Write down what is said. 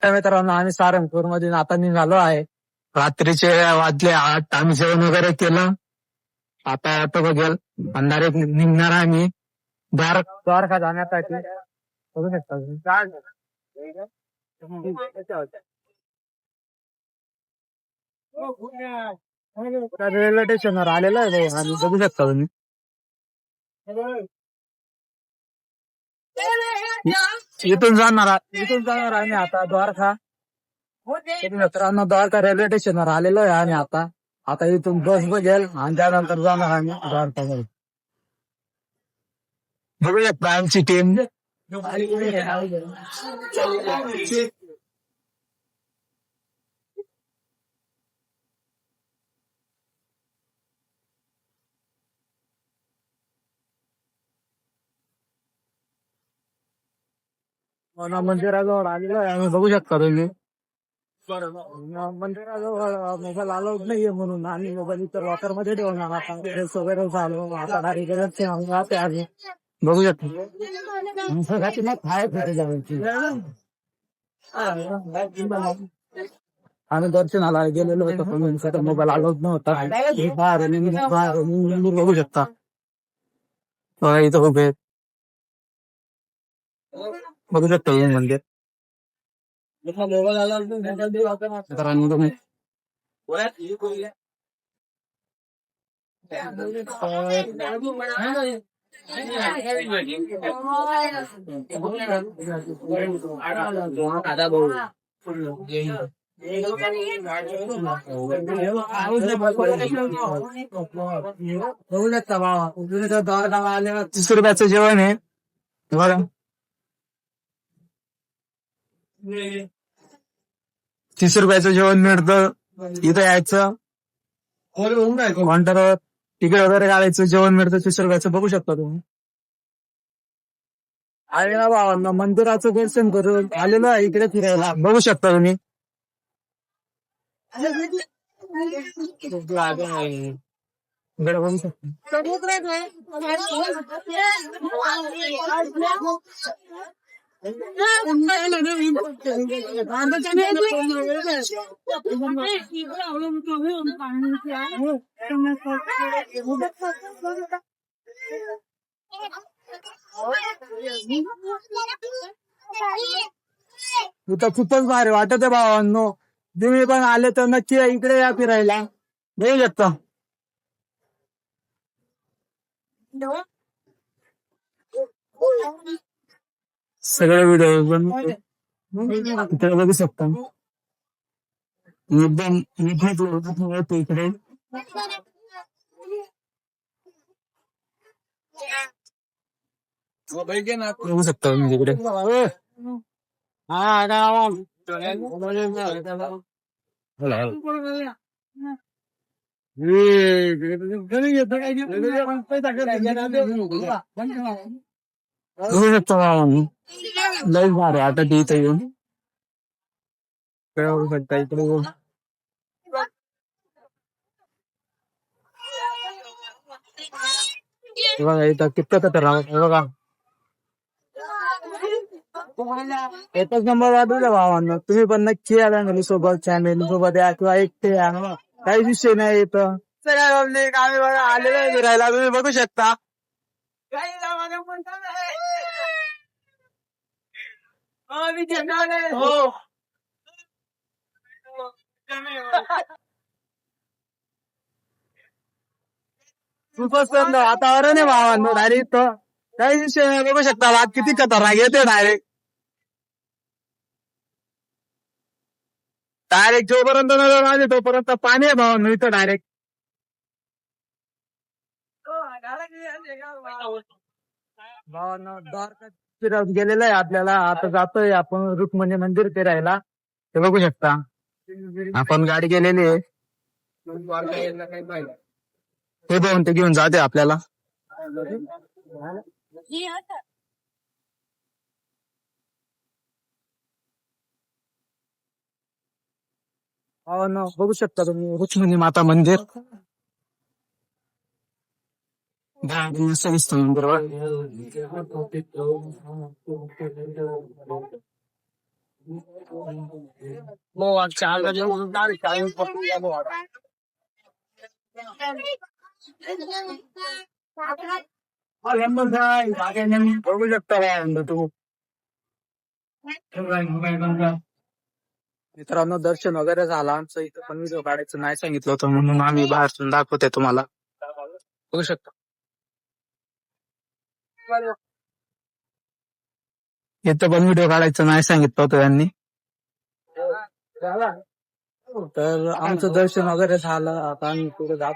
तर मित्रांनो आम्ही सारंगपूर मधून आता निघालो आहे. रात्रीचे वाजले 8. आम्ही जेवण वगैरे केलं. आता बघेल अंधारे निघणार आम्ही द्वारका जाण्यासाठी. बघू शकता रेल्वे स्टेशनवर आलेलो आहे आणि बघू शकता तुम्ही. इथून जाणार आम्ही आता द्वारका. मित्रांनो द्वारका रेल्वे स्टेशनवर आलेलो आहे आणि आता इथून बस बघेल आणि त्यानंतर जाणार आम्ही द्वारका. बघू शकता आमची टीम. मंदिराजवळ आलेलो आहे आम्ही. बघू शकता तुम्ही. मंदिराजवळ मोबाईल अलाउड नाहीये म्हणून आम्ही मोबाईल इतर लॉकर मध्ये ठेवणार. आता वगैरे झालो आता आम्ही बघू शकतो. आम्ही दर्शनाला गेलेलो होतो पण मोबाईल अलाउड नव्हता. बघू शकता इथं उभे. बघू शकता मंदिर. मित्रांनो तुम्ही बघू शकता बाबा आले 30 रुपयाचं जेवण आहे बघा. 30 रुपयाचं जेवण मिळतं. इथं यायचं काउंटरवर तिकीट वगैरे काढायचं, जेवण मिळतं 30 रुपयाचं. बघू शकता तुम्ही. आहे ना भावांना मंदिराचं दर्शन करून आलेलो आहे इकडे फिरायला. बघू शकता तुम्ही. इकडे बघू शकता. इथं खूपच भारी वाटत आहे भावांनो. तुम्ही पण आले तर नक्की इकडे या फिरायला. बघू शकता. सगळे व्हिडिओ पण बघू शकता. एकदम इकडे बघू शकता तुम्ही तिकडे. बघू शकता लई भारी आता इथं येऊन. बघू शकता इकडे बघा इथं कितकं तर बघा. एकच नंबर वाटलं भावांना. तुम्ही पण नक्की या फॅमिली सोबत, फॅमिली सोबत या किंवा एकटे या. काही विषय नाही इथं. आम्ही बघा आलेलो आहे फिरायला. तुम्ही बघू शकता. हो खूपच वातावरण आहे भावांनो. डायरेक्ट काही विषय नाही. बघू शकता वाद किती खतरनाक येते. डायरेक्ट जोपर्यंत नजर माझे तोपर्यंत पाणी आहे भावांनो इथं डायरेक्ट. भावांनो द्वारका फिरत गेलेलं आहे आपल्याला. आता जातोय आपण रुक्मिणी मंदिर फिरायला. ते बघू शकता. आपण गाडी गेलेली आहे. ते दोन ते घेऊन जाते आपल्याला. भावांनो बघू शकता तुम्ही रुक्मिणी माता मंदिर. सविस्तर मंदिर. बघू शकता तू. मित्रांनो दर्शन वगैरे झालं आमचं. इथं पण व्हिडिओ काढायचं नाही सांगितलं होतं म्हणून आम्ही बाहेरून दाखवते तुम्हाला. बघू शकता. इथं पण व्हिडिओ काढायचं नाही सांगितलं होतं त्यांनी. तर आमचं दर्शन वगैरे झालं. आता आम्ही पुढे जात